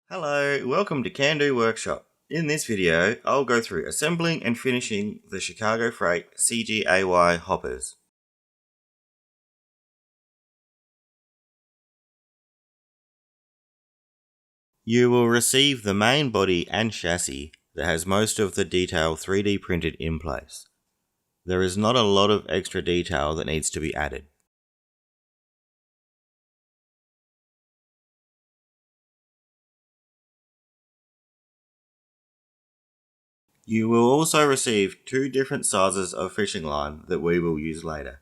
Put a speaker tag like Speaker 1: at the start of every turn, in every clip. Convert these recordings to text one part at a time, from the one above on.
Speaker 1: Hello, welcome to Kandu Workshop. In this video, I'll go through assembling and finishing the Chicago Freight CGAY hoppers. You will receive the main body and chassis that has most of the detail 3D printed in place. There is not a lot of extra detail that needs to be added. You will also receive two different sizes of fishing line that we will use later.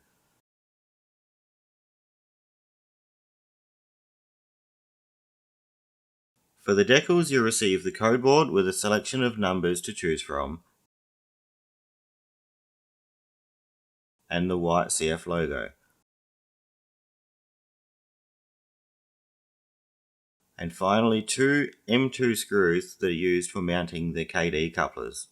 Speaker 1: For the decals, you'll receive the code board with a selection of numbers to choose from and the white CF logo. And finally, two M2 screws that are used for mounting the KD couplers.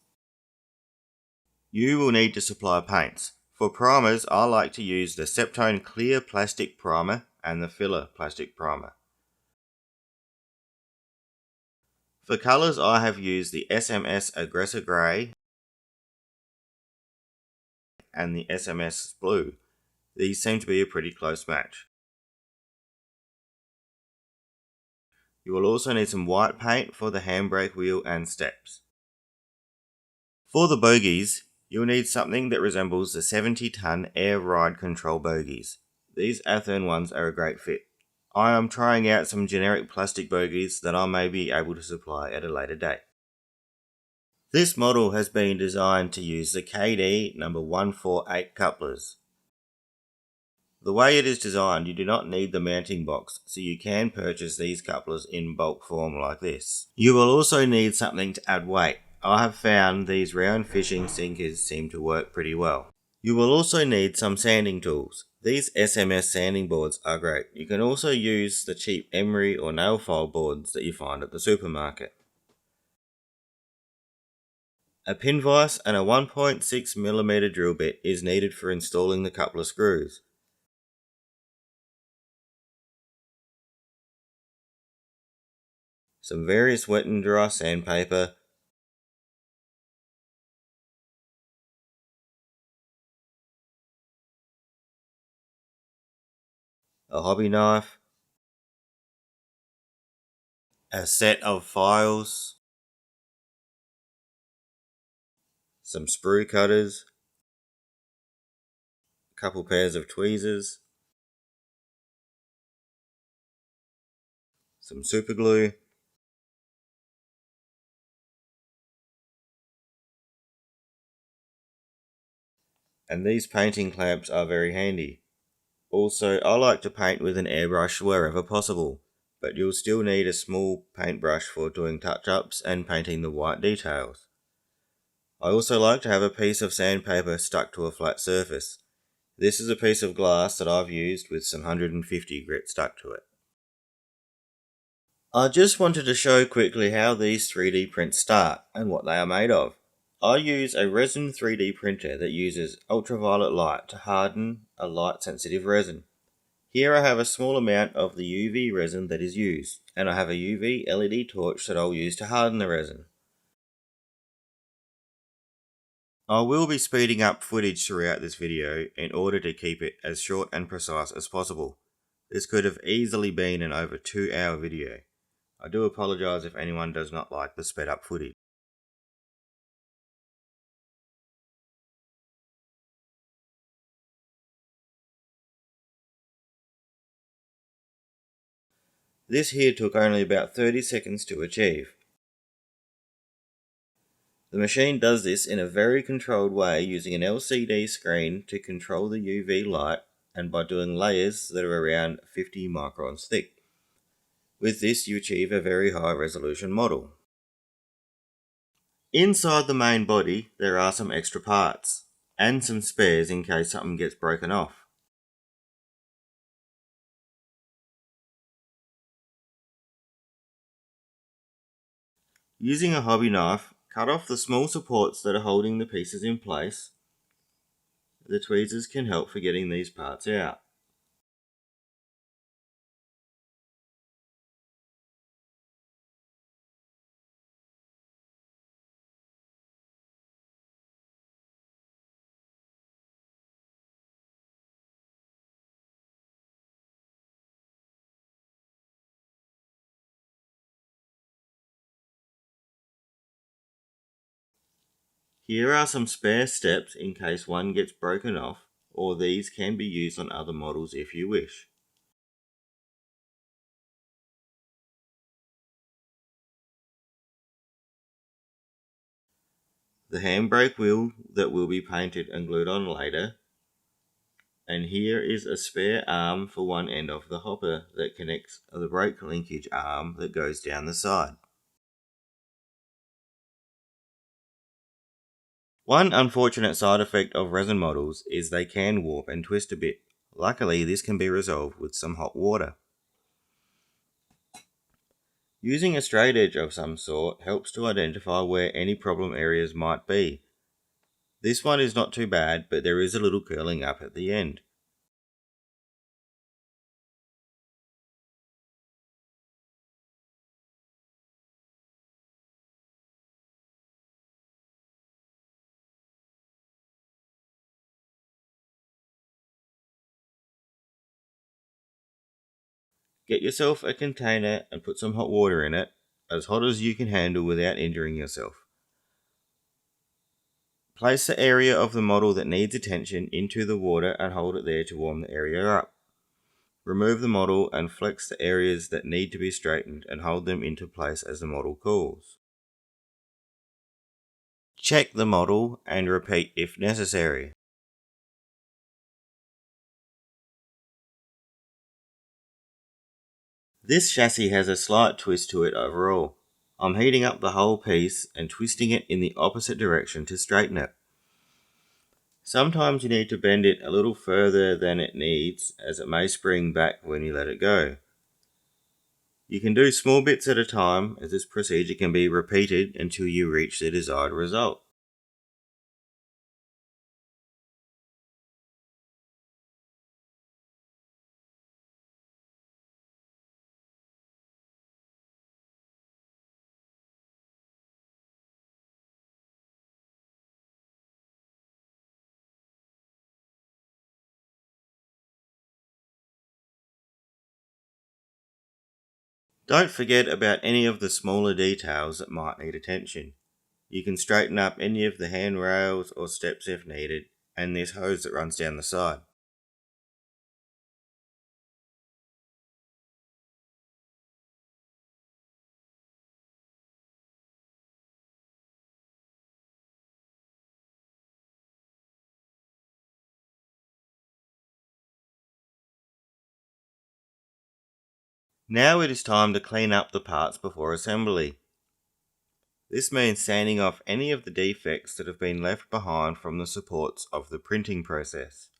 Speaker 1: You will need to supply paints. For primers, I like to use the Septone clear plastic primer and the filler plastic primer. For colours, I have used the SMS Aggressor Grey and the SMS Blue. These seem to be a pretty close match. You will also need some white paint for the handbrake wheel and steps. For the bogies, you'll need something that resembles the 70-ton air ride control bogies. These Athern ones are a great fit. I am trying out some generic plastic bogies that I may be able to supply at a later date. This model has been designed to use the KD number 148 couplers. The way it is designed, you do not need the mounting box, so you can purchase these couplers in bulk form like this. You will also need something to add weight. I have found these round fishing sinkers seem to work pretty well. You will also need some sanding tools. These SMS sanding boards are great. You can also use the cheap emery or nail file boards that you find at the supermarket. A pin vise and a 1.6mm drill bit is needed for installing the coupler screws. Some various wet and dry sandpaper, a hobby knife, a set of files, some sprue cutters, a couple pairs of tweezers, some super glue, and these painting clamps are very handy. Also, I like to paint with an airbrush wherever possible, but you'll still need a small paintbrush for doing touch-ups and painting the white details. I also like to have a piece of sandpaper stuck to a flat surface. This is a piece of glass that I've used with some 150 grit stuck to it. I just wanted to show quickly how these 3D prints start and what they are made of. I use a resin 3D printer that uses ultraviolet light to harden a light sensitive resin. Here I have a small amount of the UV resin that is used, and I have a UV LED torch that I'll use to harden the resin. I will be speeding up footage throughout this video in order to keep it as short and precise as possible. This could have easily been an over 2-hour video. I do apologise if anyone does not like the sped up footage. This here took only about 30 seconds to achieve. The machine does this in a very controlled way using an LCD screen to control the UV light and by doing layers that are around 50 microns thick. With this you achieve a very high resolution model. Inside the main body there are some extra parts and some spares in case something gets broken off. Using a hobby knife, cut off the small supports that are holding the pieces in place. The tweezers can help for getting these parts out. Here are some spare steps in case one gets broken off, or these can be used on other models if you wish. The handbrake wheel that will be painted and glued on later, and here is a spare arm for one end of the hopper that connects the brake linkage arm that goes down the side. One unfortunate side effect of resin models is they can warp and twist a bit. Luckily, this can be resolved with some hot water. Using a straight edge of some sort helps to identify where any problem areas might be. This one is not too bad, but there is a little curling up at the end. Get yourself a container and put some hot water in it, as hot as you can handle without injuring yourself. Place the area of the model that needs attention into the water and hold it there to warm the area up. Remove the model and flex the areas that need to be straightened and hold them into place as the model cools. Check the model and repeat if necessary. This chassis has a slight twist to it overall. I'm heating up the whole piece and twisting it in the opposite direction to straighten it. Sometimes you need to bend it a little further than it needs, as it may spring back when you let it go. You can do small bits at a time, as this procedure can be repeated until you reach the desired result. Don't forget about any of the smaller details that might need attention. You can straighten up any of the handrails or steps if needed, and this hose that runs down the side. Now it is time to clean up the parts before assembly. This means sanding off any of the defects that have been left behind from the supports of the printing process.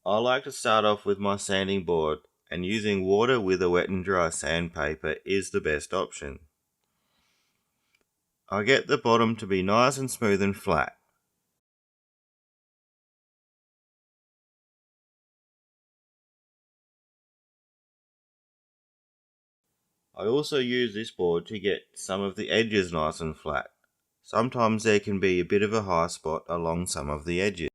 Speaker 1: I like to start off with my sanding board, and using water with a wet and dry sandpaper is the best option. I get the bottom to be nice and smooth and flat. I also use this board to get some of the edges nice and flat. Sometimes there can be a bit of a high spot along some of the edges.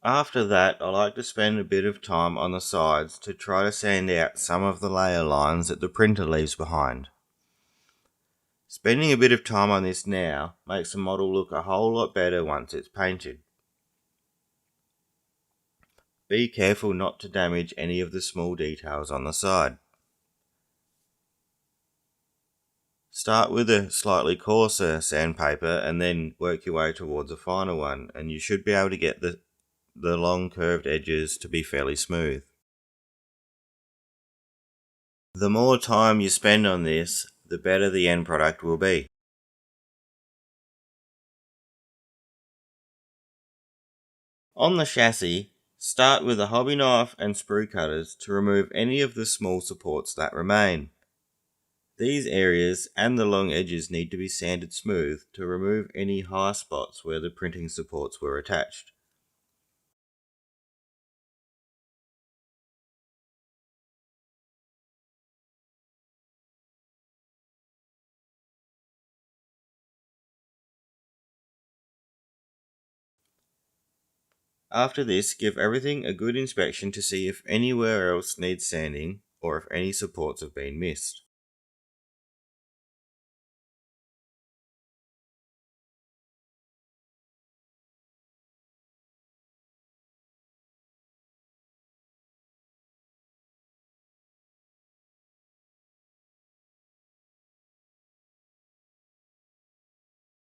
Speaker 1: After that, I like to spend a bit of time on the sides to try to sand out some of the layer lines that the printer leaves behind. Spending a bit of time on this now makes the model look a whole lot better once it's painted. Be careful not to damage any of the small details on the side. Start with a slightly coarser sandpaper and then work your way towards a finer one, and you should be able to get the long curved edges to be fairly smooth. The more time you spend on this, the better the end product will be. On the chassis, start with a hobby knife and sprue cutters to remove any of the small supports that remain. These areas and the long edges need to be sanded smooth to remove any high spots where the printing supports were attached. After this, give everything a good inspection to see if anywhere else needs sanding or if any supports have been missed.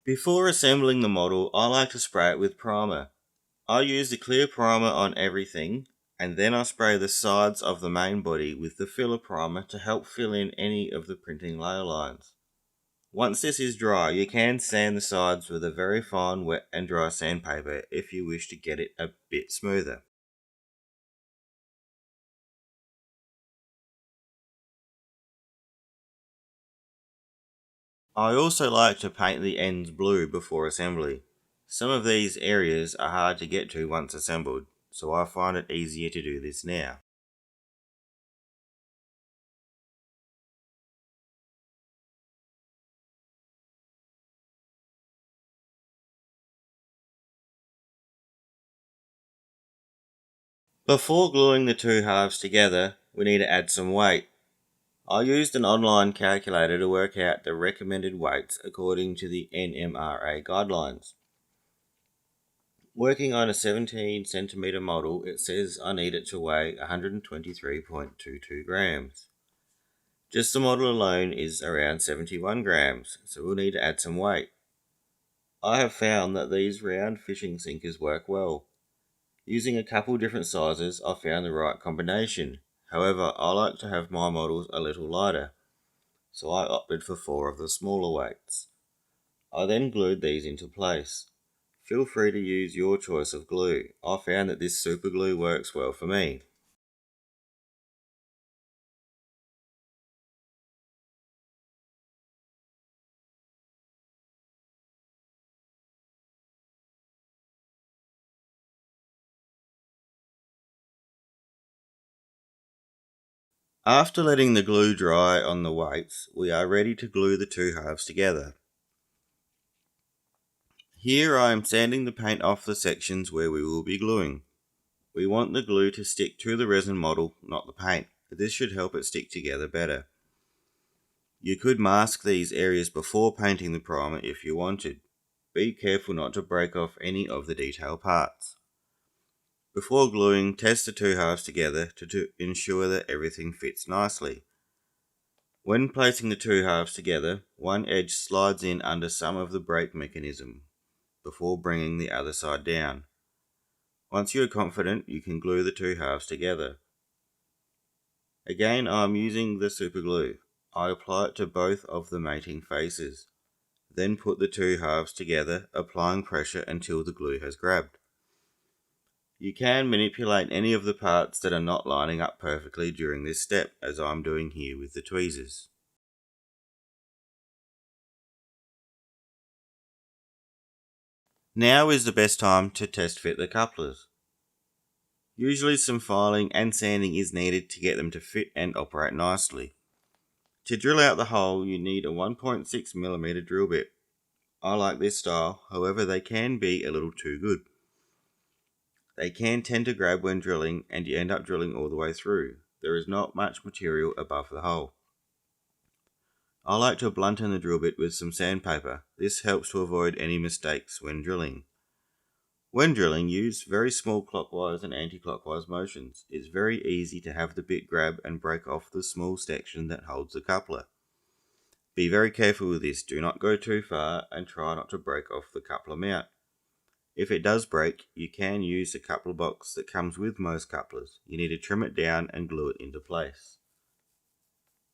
Speaker 1: Before assembling the model, I like to spray it with primer. I use the clear primer on everything, and then I spray the sides of the main body with the filler primer to help fill in any of the printing layer lines. Once this is dry, you can sand the sides with a very fine wet and dry sandpaper if you wish to get it a bit smoother. I also like to paint the ends blue before assembly. Some of these areas are hard to get to once assembled, so I find it easier to do this now. Before gluing the two halves together, we need to add some weight. I used an online calculator to work out the recommended weights according to the NMRA guidelines. Working on a 17cm model, it says I need it to weigh 123.22 grams. Just the model alone is around 71 grams, so we'll need to add some weight. I have found that these round fishing sinkers work well. Using a couple different sizes, I found the right combination. However, I like to have my models a little lighter, so I opted for 4 of the smaller weights. I then glued these into place. Feel free to use your choice of glue. I found that this super glue works well for me. After letting the glue dry on the weights, we are ready to glue the two halves together. Here I am sanding the paint off the sections where we will be gluing. We want the glue to stick to the resin model, not the paint, but this should help it stick together better. You could mask these areas before painting the primer if you wanted. Be careful not to break off any of the detail parts. Before gluing, test the two halves together to ensure that everything fits nicely. When placing the two halves together, one edge slides in under some of the brake mechanism before bringing the other side down. Once you are confident, you can glue the two halves together. Again, I am using the super glue. I apply it to both of the mating faces. Then put the two halves together, applying pressure until the glue has grabbed. You can manipulate any of the parts that are not lining up perfectly during this step, as I'm doing here with the tweezers. Now is the best time to test fit the couplers. Usually some filing and sanding is needed to get them to fit and operate nicely. To drill out the hole, you need a 1.6mm drill bit. I like this style, however they can be a little too good. They can tend to grab when drilling and you end up drilling all the way through. There is not much material above the hole. I like to blunten the drill bit with some sandpaper. This helps to avoid any mistakes when drilling. When drilling, use very small clockwise and anti-clockwise motions. It's very easy to have the bit grab and break off the small section that holds the coupler. Be very careful with this, do not go too far and try not to break off the coupler mount. If it does break, you can use the coupler box that comes with most couplers. You need to trim it down and glue it into place.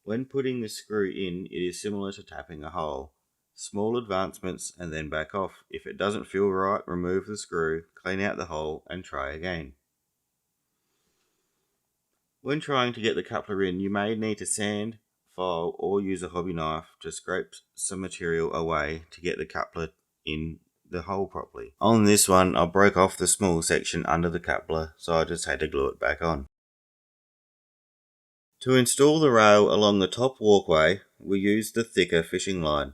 Speaker 1: When putting the screw in, it is similar to tapping a hole. Small advancements and then back off. If it doesn't feel right, remove the screw, clean out the hole and try again. When trying to get the coupler in, you may need to sand, file or use a hobby knife to scrape some material away to get the coupler in the hole properly. On this one, I broke off the small section under the coupler, so I just had to glue it back on. To install the rail along the top walkway, we used the thicker fishing line.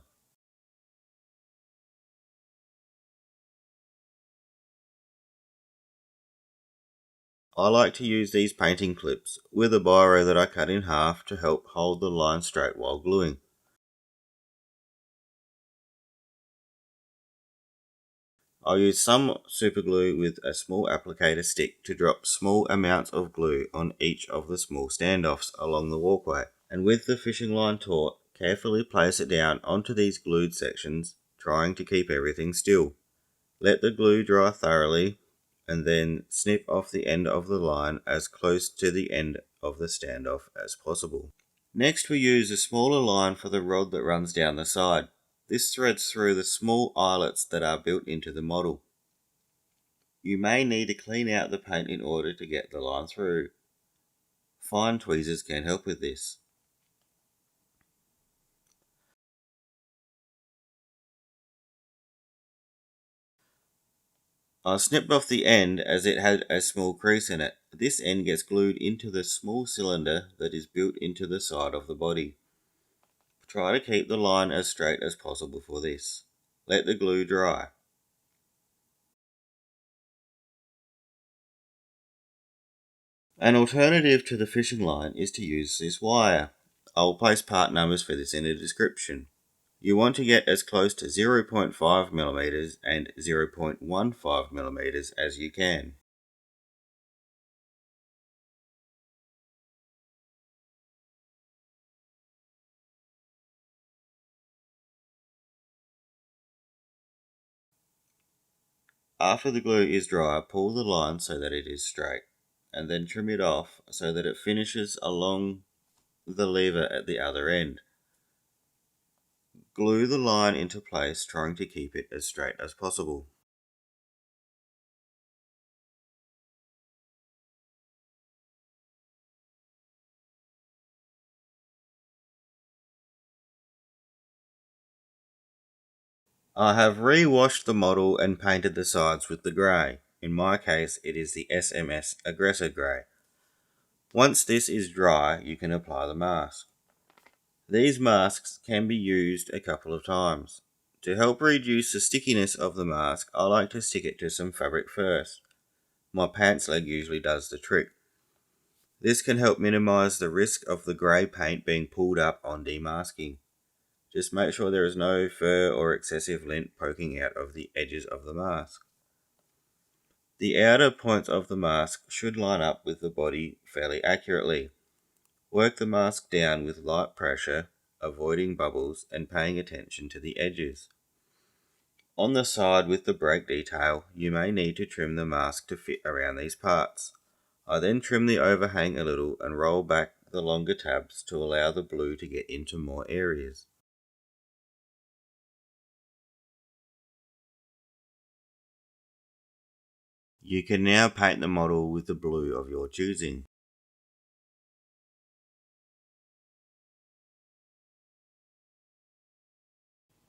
Speaker 1: I like to use these painting clips with a biro that I cut in half to help hold the line straight while gluing. I'll use some super glue with a small applicator stick to drop small amounts of glue on each of the small standoffs along the walkway. And with the fishing line taut, carefully place it down onto these glued sections, trying to keep everything still. Let the glue dry thoroughly and then snip off the end of the line as close to the end of the standoff as possible. Next we use a smaller line for the rod that runs down the side. This threads through the small eyelets that are built into the model. You may need to clean out the paint in order to get the line through. Fine tweezers can help with this. I snipped off the end as it had a small crease in it. This end gets glued into the small cylinder that is built into the side of the body. Try to keep the line as straight as possible for this. Let the glue dry. An alternative to the fishing line is to use this wire. I will place part numbers for this in the description. You want to get as close to 0.5mm and 0.15mm as you can. After the glue is dry, pull the line so that it is straight, and then trim it off so that it finishes along the lever at the other end. Glue the line into place, trying to keep it as straight as possible. I have re-washed the model and painted the sides with the grey. In my case, it is the SMS Aggressor Grey. Once this is dry, you can apply the mask. These masks can be used a couple of times. To help reduce the stickiness of the mask, I like to stick it to some fabric first. My pants leg usually does the trick. This can help minimise the risk of the grey paint being pulled up on demasking. Just make sure there is no fur or excessive lint poking out of the edges of the mask. The outer points of the mask should line up with the body fairly accurately. Work the mask down with light pressure, avoiding bubbles and paying attention to the edges. On the side with the break detail, you may need to trim the mask to fit around these parts. I then trim the overhang a little and roll back the longer tabs to allow the blue to get into more areas. You can now paint the model with the blue of your choosing.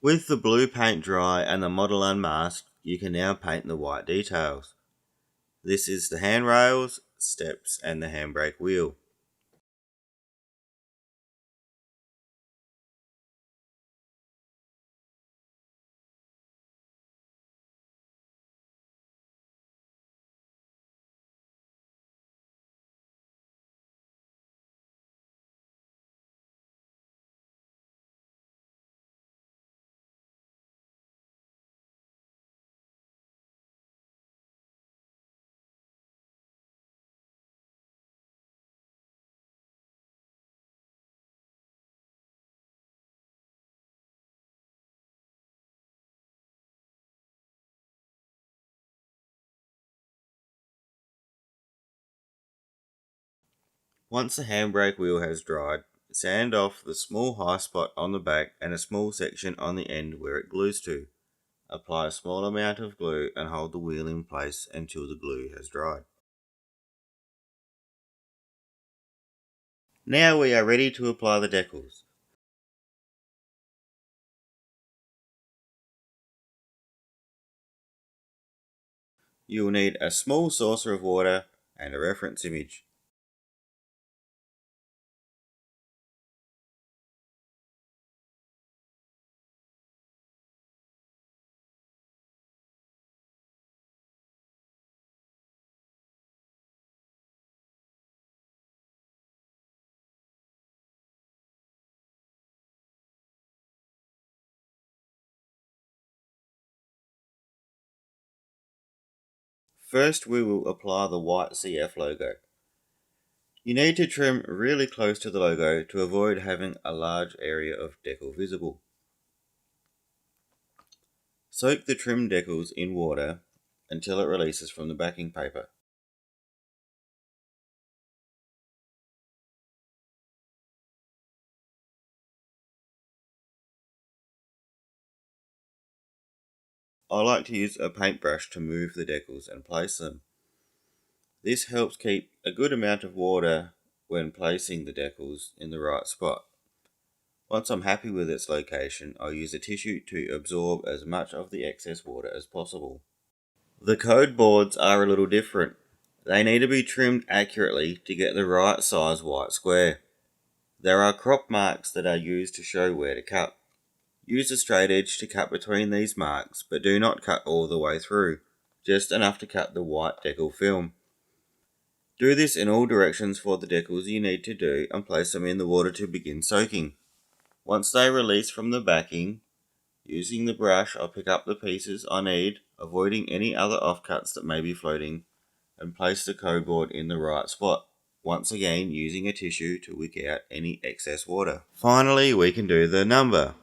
Speaker 1: With the blue paint dry and the model unmasked, you can now paint the white details. This is the handrails, steps and the handbrake wheel. Once the handbrake wheel has dried, sand off the small high spot on the back and a small section on the end where it glues to. Apply a small amount of glue and hold the wheel in place until the glue has dried. Now we are ready to apply the decals. You will need a small saucer of water and a reference image. First, we will apply the white CF logo. You need to trim really close to the logo to avoid having a large area of decal visible. Soak the trim decals in water until it releases from the backing paper. I like to use a paintbrush to move the decals and place them. This helps keep a good amount of water when placing the decals in the right spot. Once I'm happy with its location, I'll use a tissue to absorb as much of the excess water as possible. The code boards are a little different. They need to be trimmed accurately to get the right size white square. There are crop marks that are used to show where to cut. Use a straight edge to cut between these marks, but do not cut all the way through, just enough to cut the white decal film. Do this in all directions for the decals you need to do and place them in the water to begin soaking. Once they release from the backing, using the brush I'll pick up the pieces I need, avoiding any other offcuts that may be floating, and place the code board in the right spot, once again using a tissue to wick out any excess water. Finally, we can do the number.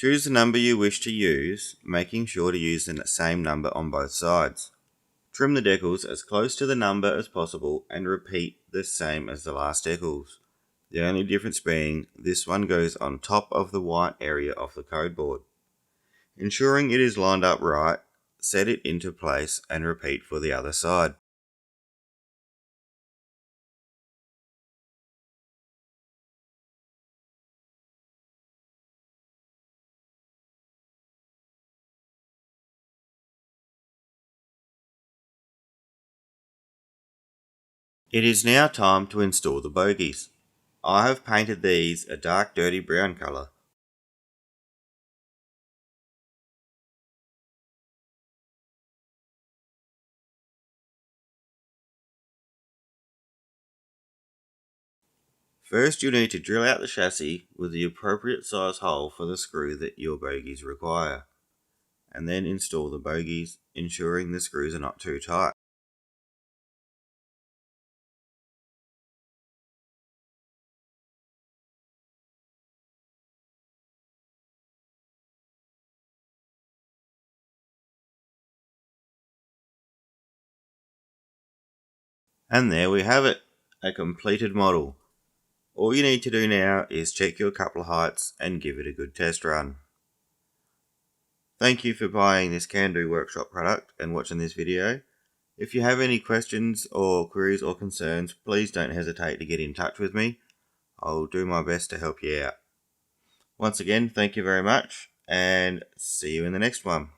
Speaker 1: Choose the number you wish to use, making sure to use the same number on both sides. Trim the decals as close to the number as possible and repeat the same as the last decals. The only difference being this one goes on top of the white area of the code board. Ensuring it is lined up right, set it into place and repeat for the other side. It is now time to install the bogies. I have painted these a dark dirty brown colour. First, you'll need to drill out the chassis with the appropriate size hole for the screw that your bogies require, and then install the bogies, ensuring the screws are not too tight. And there we have it, a completed model. All you need to do now is check your couple heights and give it a good test run. Thank you for buying this Kandu workshop product and watching this video. If you have any questions or queries or concerns, please don't hesitate to get in touch with me. I'll do my best to help you out. Once again, thank you very much and see you in the next one.